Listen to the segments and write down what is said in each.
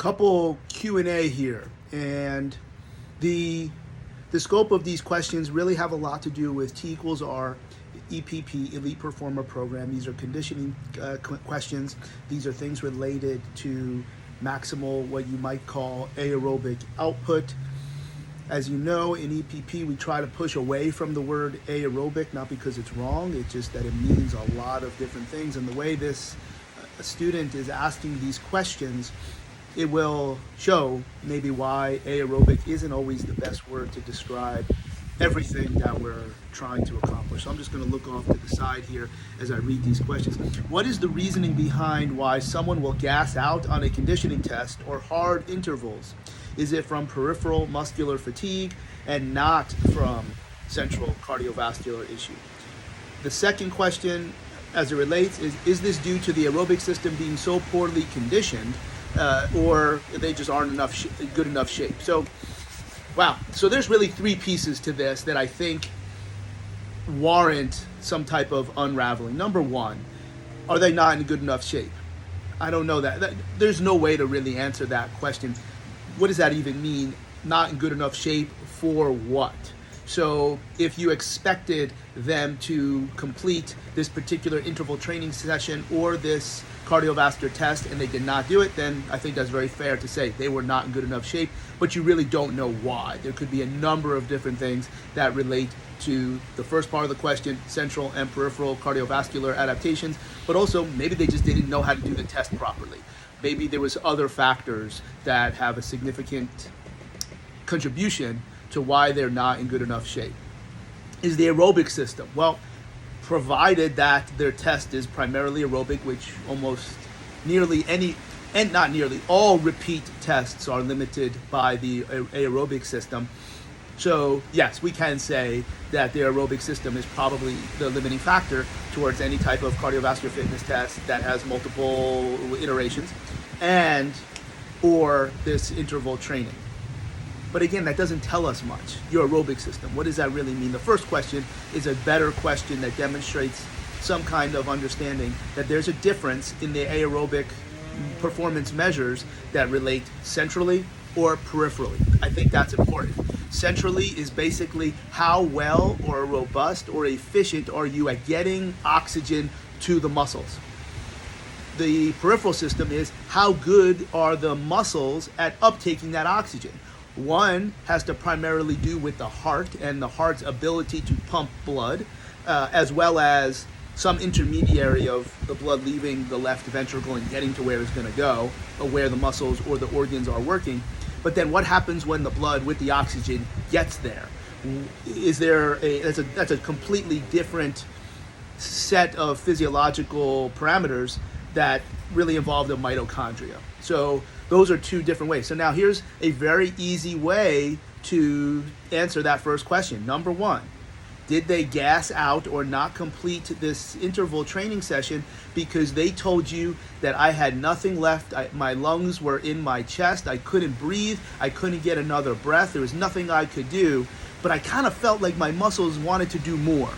couple Q&A here, and the scope of these questions really have a lot to do with T equals R, EPP, Elite Performer Program. These are conditioning questions. These are things related to maximal, what you might call aerobic output. As you know, in EPP, we try to push away from the word aerobic, not because it's wrong, it's just that it means a lot of different things. And the way this student is asking these questions, it will show maybe why aerobic isn't always the best word to describe everything that we're trying to accomplish. So I'm just going to look off to the side here as I read these questions. What is the reasoning behind why someone will gas out on a conditioning test or hard intervals? Is it from peripheral muscular fatigue and not from central cardiovascular issue? The second question, as it relates, is this due to the aerobic system being so poorly conditioned, or they just aren't good enough shape? So, wow. So there's really three pieces to this that I think warrant some type of unraveling. Number one, are they not in good enough shape? I don't know that. There's no way to really answer that question. What does that even mean? Not in good enough shape for what? So if you expected them to complete this particular interval training session or this cardiovascular test and they did not do it, then I think that's very fair to say they were not in good enough shape, but you really don't know why. There could be a number of different things that relate to the first part of the question, central and peripheral cardiovascular adaptations, but also maybe they just didn't know how to do the test properly. Maybe there was other factors that have a significant contribution to why they're not in good enough shape. Is the aerobic system? Well, provided that their test is primarily aerobic, which almost nearly any, and not nearly, all repeat tests are limited by the aerobic system. So yes, we can say that the aerobic system is probably the limiting factor towards any type of cardiovascular fitness test that has multiple iterations and or this interval training. But again, that doesn't tell us much. Your aerobic system, what does that really mean? The first question is a better question that demonstrates some kind of understanding that there's a difference in the aerobic performance measures that relate centrally or peripherally. I think that's important. Centrally is basically how well or robust or efficient are you at getting oxygen to the muscles. The peripheral system is how good are the muscles at uptaking that oxygen. One has to primarily do with the heart and the heart's ability to pump blood, as well as some intermediary of the blood leaving the left ventricle and getting to where it's going to go, or where the muscles or the organs are working. But then what happens when the blood with the oxygen gets there? That's a completely different set of physiological parameters that really involve the mitochondria. So those are two different ways. So now here's a very easy way to answer that first question. Number one, did they gas out or not complete this interval training session because they told you that I had nothing left, my lungs were in my chest, I couldn't breathe, I couldn't get another breath, there was nothing I could do, but I kind of felt like my muscles wanted to do more?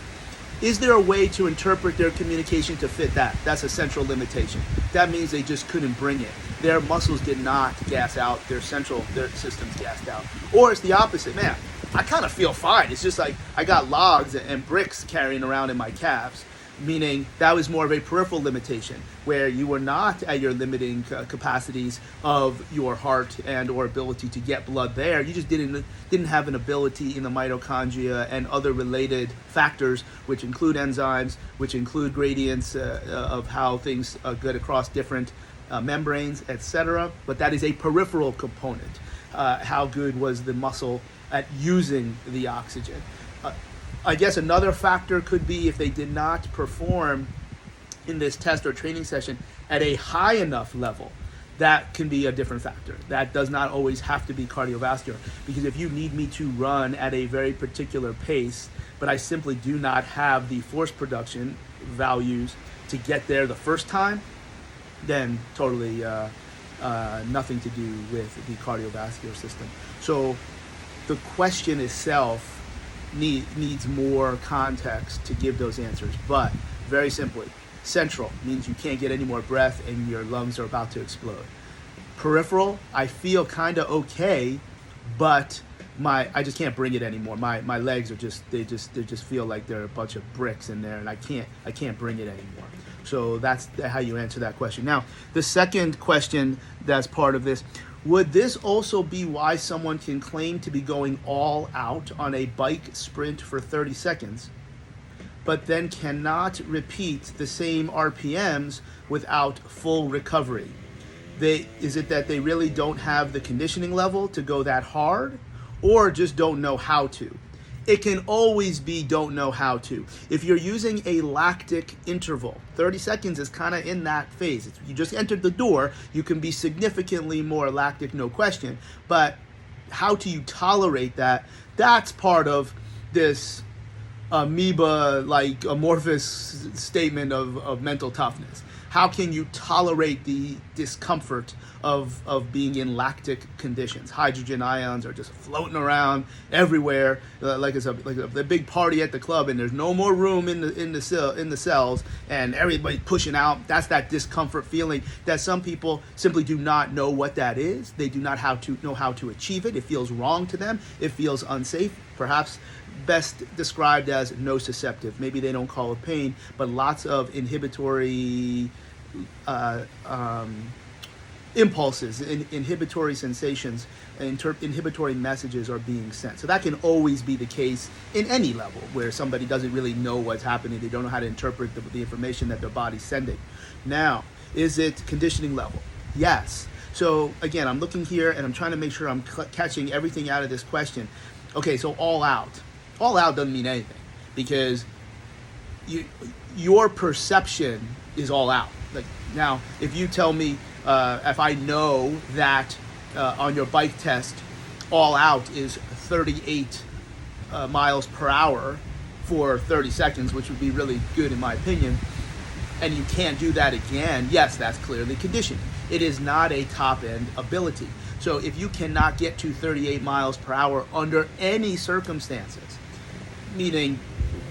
Is there a way to interpret their communication to fit that? That's a central limitation. That means they just couldn't bring it. Their muscles did not gas out, their systems gassed out. Or it's the opposite. Man, I kind of feel fine. It's just like I got logs and bricks carrying around in my calves, meaning that was more of a peripheral limitation where you were not at your limiting capacities of your heart and or ability to get blood there. You just didn't have an ability in the mitochondria and other related factors, which include enzymes, which include gradients of how things get across different membranes, etc. But that is a peripheral component. How good was the muscle at using the oxygen? I guess another factor could be if they did not perform in this test or training session at a high enough level. That can be a different factor. That does not always have to be cardiovascular, because if you need me to run at a very particular pace, but I simply do not have the force production values to get there the first time, then totally nothing to do with the cardiovascular system. So the question itself needs more context to give those answers, but very simply, central means you can't get any more breath and your lungs are about to explode. Peripheral, I feel kind of okay, but I just can't bring it anymore. My legs are they just feel like they're a bunch of bricks in there, and I can't bring it anymore. So that's how you answer that question. Now, the second question that's part of this: would this also be why someone can claim to be going all out on a bike sprint for 30 seconds, but then cannot repeat the same RPMs without full recovery? Is it that they really don't have the conditioning level to go that hard, or just don't know how to? It can always be don't know how to. If you're using a lactic interval, 30 seconds is kind of in that phase. You just entered the door, you can be significantly more lactic, no question. But how do you tolerate that? That's part of this amoeba-like amorphous statement of mental toughness. How can you tolerate the discomfort of being in lactic conditions? Hydrogen ions are just floating around everywhere, like it's a big party at the club, and there's no more room in the cells, and everybody pushing out. That's that discomfort feeling that some people simply do not know what that is. They do not know how to achieve it. It feels wrong to them. It feels unsafe. Perhaps best described as nociceptive. Maybe they don't call it pain, but lots of inhibitory impulses, inhibitory sensations, inhibitory messages are being sent. So that can always be the case in any level where somebody doesn't really know what's happening. They don't know how to interpret the information that their body's sending. Now, is it conditioning level? Yes. So again, I'm looking here and I'm trying to make sure I'm catching everything out of this question. Okay, so all out. All out doesn't mean anything, because your perception is all out. Like, now, if you tell me, if I know that on your bike test, all out is 38 miles per hour for 30 seconds, which would be really good in my opinion, and you can't do that again, yes, that's clearly conditioning. It is not a top-end ability. So if you cannot get to 38 miles per hour under any circumstances, meaning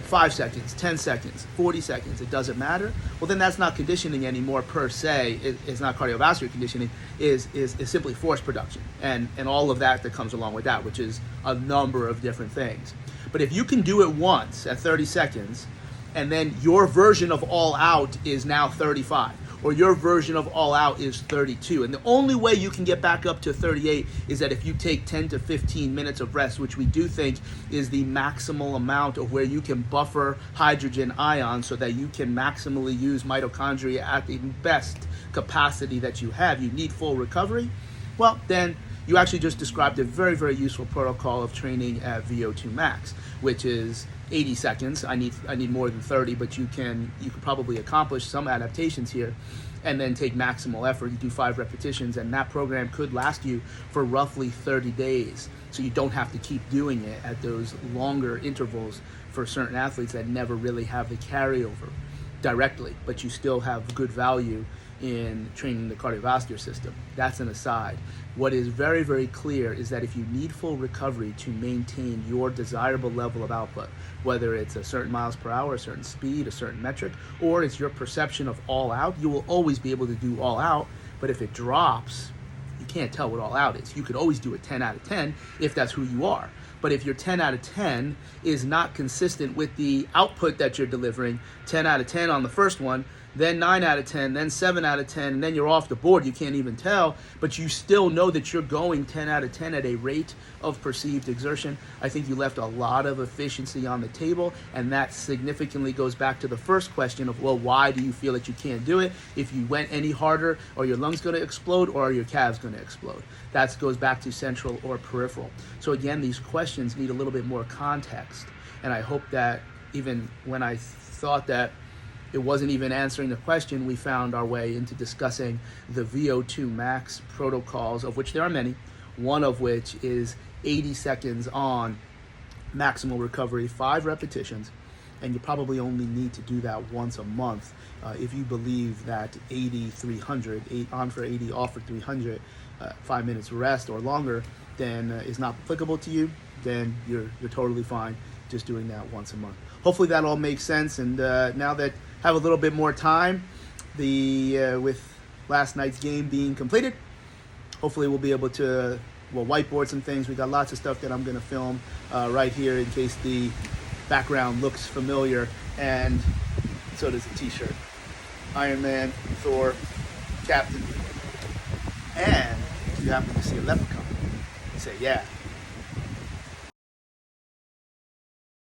5 seconds, 10 seconds, 40 seconds, it doesn't matter, well then that's not conditioning anymore per se. It's not cardiovascular conditioning, is simply force production and all of that comes along with that, which is a number of different things. But if you can do it once at 30 seconds, and then your version of all out is now 35, or your version of all out is 32. And the only way you can get back up to 38 is that if you take 10 to 15 minutes of rest, which we do think is the maximal amount of where you can buffer hydrogen ions so that you can maximally use mitochondria at the best capacity that you have. You need full recovery. Well, then you actually just described a very, very useful protocol of training at VO2 max, which is 80 seconds. I need more than 30, but you could probably accomplish some adaptations here, and then take maximal effort. You do 5 repetitions, and that program could last you for roughly 30 days. So you don't have to keep doing it at those longer intervals for certain athletes that never really have the carryover directly, but you still have good value in training the cardiovascular system. That's an aside. What is very, very clear is that if you need full recovery to maintain your desirable level of output, whether it's a certain miles per hour, a certain speed, a certain metric, or it's your perception of all out, you will always be able to do all out. But if it drops, you can't tell what all out is. You could always do a 10 out of 10 if that's who you are. But if your 10 out of 10 is not consistent with the output that you're delivering, 10 out of 10 on the first one, then 9 out of 10, then 7 out of 10, and then you're off the board, you can't even tell, but you still know that you're going 10 out of 10 at a rate of perceived exertion, I think you left a lot of efficiency on the table, and that significantly goes back to the first question of, well, why do you feel that you can't do it? If you went any harder, are your lungs going to explode, or are your calves going to explode? That goes back to central or peripheral. So again, these questions need a little bit more context, and I hope that even when I thought that it wasn't even answering the question, we found our way into discussing the VO2 max protocols, of which there are many, one of which is 80 seconds on maximal recovery, 5 repetitions, and you probably only need to do that once a month. If you believe that 80-300, 8 on for 80, off for 300, 5 minutes rest or longer, then is not applicable to you, then you're totally fine just doing that once a month. Hopefully that all makes sense, and now that I have a little bit more time, with last night's game being completed, hopefully we'll be able to whiteboard some things. We got lots of stuff that I'm going to film right here in case the background looks familiar, and so does the t-shirt. Iron Man, Thor, Captain, and if you happen to see a leprechaun, say yeah.